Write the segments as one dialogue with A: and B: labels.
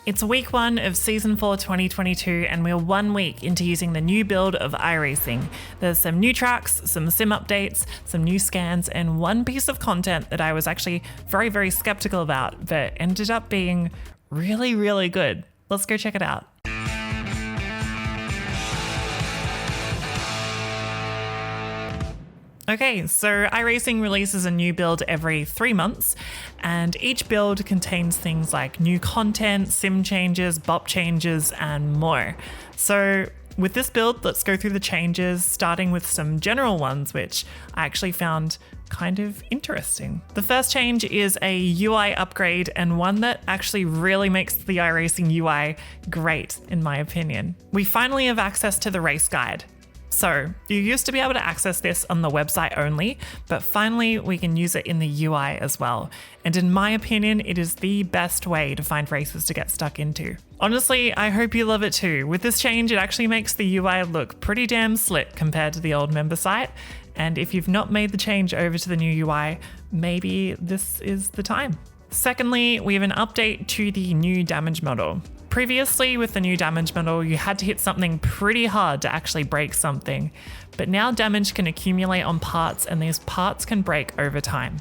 A: It's week 1 of season 4 2022 and we're 1 week into using the new build of iRacing. There's some new tracks, some sim updates, some new scans, and one piece of content that I was actually very skeptical about, but ended up being really good. Let's go check it out. Okay, so iRacing releases a new build every 3 months, and each build contains things like new content, sim changes, bop changes, and more. So with this build, let's go through the changes, starting with some general ones, which I actually found kind of interesting. The first change is a UI upgrade, and one that actually really makes the iRacing UI great, in my opinion. We finally have access to the race guide. So you used to be able to access this on the website only, but finally we can use it in the UI as well. And in my opinion, it is the best way to find races to get stuck into. Honestly, I hope you love it too. With this change, it actually makes the UI look pretty damn slick compared to the old member site. And if you've not made the change over to the new UI, maybe this is the time. Secondly, we have an update to the new damage model. Previously, with the new damage model, you had to hit something pretty hard to actually break something, but now damage can accumulate on parts and these parts can break over time.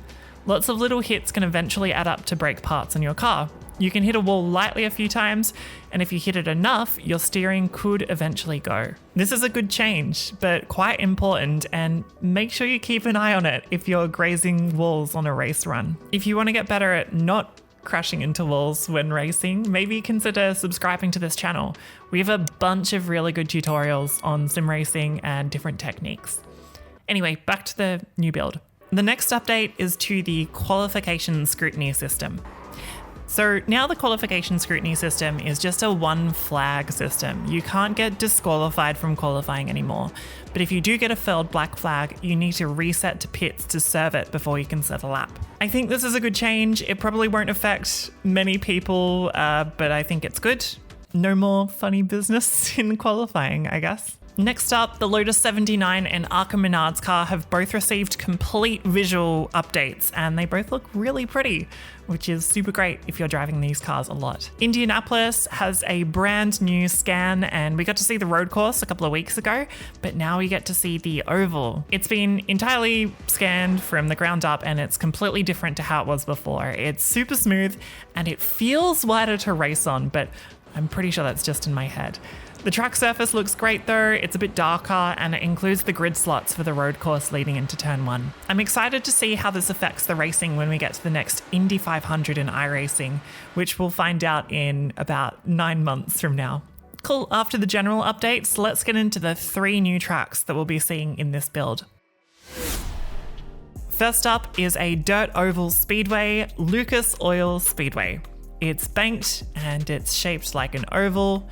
A: Lots of little hits can eventually add up to break parts in your car. You can hit a wall lightly a few times, and if you hit it enough, your steering could eventually go. This is a good change, but quite important, and make sure you keep an eye on it if you're grazing walls on a race run. If you want to get better at not crashing into walls when racing, maybe consider subscribing to this channel. We have a bunch of really good tutorials on sim racing and different techniques. Anyway, back to the new build. The next update is to the qualification scrutiny system. So now the qualification scrutiny system is just a one flag system. You can't get disqualified from qualifying anymore. But if you do get a failed black flag, you need to reset to pits to serve it before you can set a lap. I think this is a good change. It probably won't affect many people, but I think it's good. No more funny business in qualifying, I guess. Next up, the Lotus 79 and Arca Menard's car have both received complete visual updates, and they both look really pretty, which is super great if you're driving these cars a lot. Indianapolis has a brand new scan, and we got to see the road course a couple of weeks ago, but now we get to see the oval. It's been entirely scanned from the ground up, and it's completely different to how it was before. It's super smooth, and it feels wider to race on, but I'm pretty sure that's just in my head. The track surface looks great though, it's a bit darker and it includes the grid slots for the road course leading into turn 1. I'm excited to see how this affects the racing when we get to the next Indy 500 in iRacing, which we'll find out in about 9 months from now. Cool, after the general updates, let's get into the 3 new tracks that we'll be seeing in this build. First up is a dirt oval speedway, Lucas Oil Speedway. It's banked and it's shaped like an oval.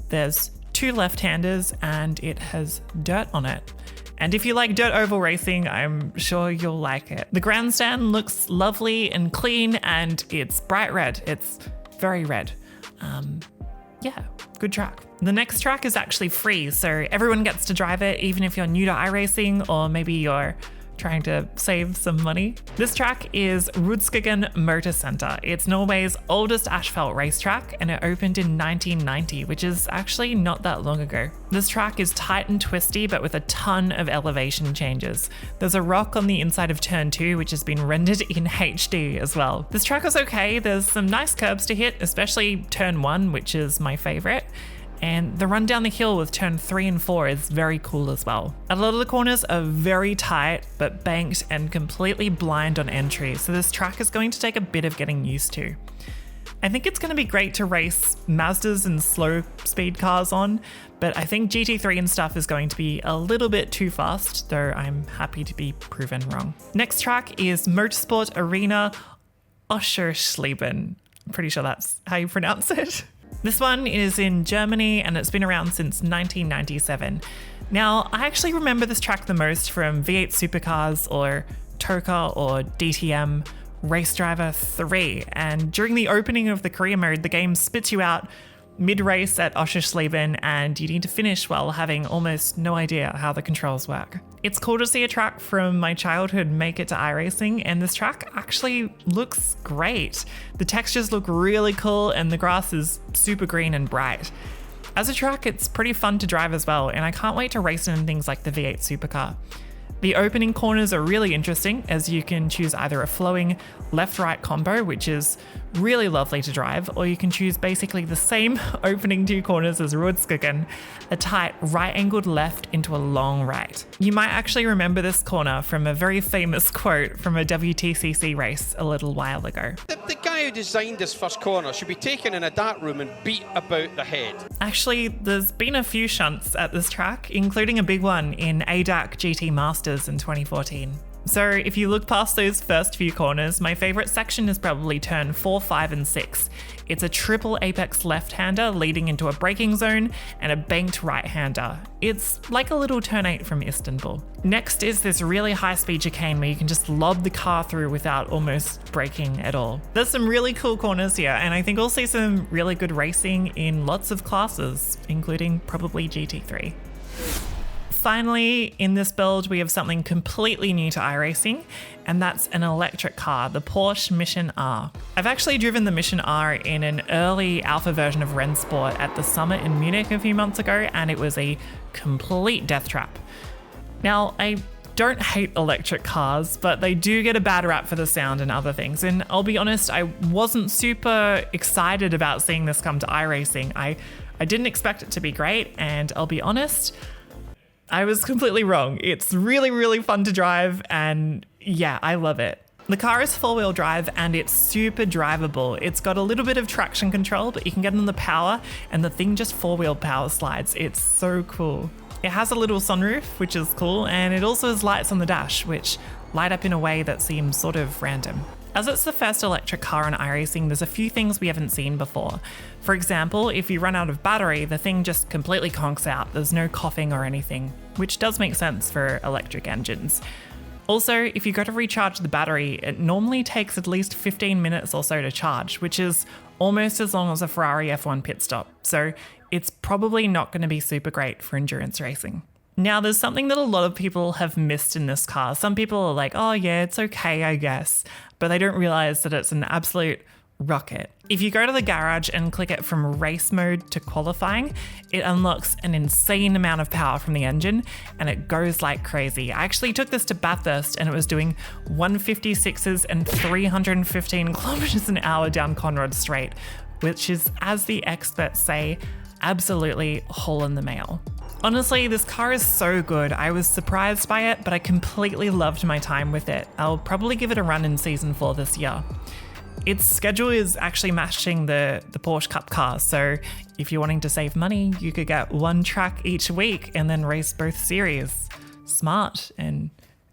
A: There's 2 left-handers and it has dirt on it. And if you like dirt oval racing, I'm sure you'll like it. The grandstand looks lovely and clean and it's bright red. It's very red. Yeah, good track. The next track is actually free, so everyone gets to drive it, even if you're new to iRacing or maybe you're trying to save some money. This track is Rudskogen Motor Center. It's Norway's oldest asphalt racetrack and it opened in 1990, which is actually not that long ago. This track is tight and twisty, but with a ton of elevation changes. There's a rock on the inside of turn 2, which has been rendered in HD as well. This track is okay. There's some nice curbs to hit, especially turn 1, which is my favorite. And the run down the hill with turn 3 and 4 is very cool as well. A lot of the corners are very tight, but banked and completely blind on entry, so this track is going to take a bit of getting used to. I think it's going to be great to race Mazdas and slow speed cars on, but I think GT3 and stuff is going to be a little bit too fast, though I'm happy to be proven wrong. Next track is Motorsport Arena Oschersleben. I'm pretty sure that's how you pronounce it. This one is in Germany and it's been around since 1997. Now, I actually remember this track the most from V8 Supercars or TOCA or DTM Race Driver 3. And during the opening of the career mode, the game spits you out mid-race at Oschersleben, and you need to finish while having almost no idea how the controls work. It's cool to see a track from my childhood make it to iRacing, and this track actually looks great. The textures look really cool and the grass is super green and bright. As a track, it's pretty fun to drive as well, and I can't wait to race in things like the V8 Supercar. The opening corners are really interesting, as you can choose either a flowing left-right combo, which is really lovely to drive, or you can choose basically the same opening 2 corners as Rudskogen, a tight right-angled left into a long right. You might actually remember this corner from a very famous quote from a WTCC race a little while ago.
B: The guy who designed this first corner should be taken in a dark room and beat about the head.
A: Actually, there's been a few shunts at this track, including a big one in ADAC GT Masters in 2014. So if you look past those first few corners, my favorite section is probably turn 4, 5, and 6. It's a triple apex left-hander leading into a braking zone and a banked right-hander. It's like a little turn 8 from Istanbul. Next is this really high-speed chicane where you can just lob the car through without almost braking at all. There's some really cool corners here, and I think we'll see some really good racing in lots of classes, including probably GT3. Finally, in this build, we have something completely new to iRacing, and that's an electric car, the Porsche Mission R. I've actually driven the Mission R in an early alpha version of Rennsport at the summit in Munich a few months ago, and it was a complete death trap. Now, I don't hate electric cars, but they do get a bad rap for the sound and other things, and I'll be honest, I wasn't super excited about seeing this come to iRacing. I didn't expect it to be great, and I'll be honest, I was completely wrong. It's really, really fun to drive, and yeah, I love it. The car is 4-wheel drive and it's super drivable. It's got a little bit of traction control, but you can get on the power and the thing just 4-wheel power slides. It's so cool. It has a little sunroof, which is cool, and it also has lights on the dash, which light up in a way that seems sort of random. As it's the first electric car on iRacing, there's a few things we haven't seen before. For example, if you run out of battery, the thing just completely conks out. There's no coughing or anything, which does make sense for electric engines. Also, if you go to recharge the battery, it normally takes at least 15 minutes or so to charge, which is almost as long as a Ferrari F1 pit stop. So it's probably not going to be super great for endurance racing. Now, there's something that a lot of people have missed in this car. Some people are like, oh yeah, it's okay, I guess, but they don't realize that it's an absolute rocket. If you go to the garage and click it from race mode to qualifying, it unlocks an insane amount of power from the engine and it goes like crazy. I actually took this to Bathurst and it was doing 156s and 315 kilometers an hour down Conrad Straight, which is, as the experts say, absolutely hole in the mail. Honestly, this car is so good. I was surprised by it, but I completely loved my time with it. I'll probably give it a run in Season 4 this year. Its schedule is actually matching the Porsche Cup car, so if you're wanting to save money, you could get one track each week and then race both series. Smart and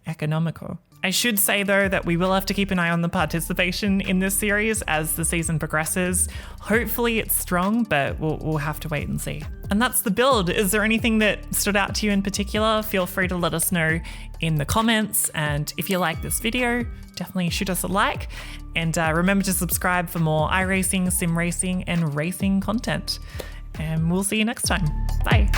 A: economical. I should say though that we will have to keep an eye on the participation in this series as the season progresses. Hopefully it's strong, but we'll have to wait and see. And that's the build. Is there anything that stood out to you in particular? Feel free to let us know in the comments. And if you like this video, definitely shoot us a like. And remember to subscribe for more iRacing, sim racing, and racing content. And we'll see you next time. Bye.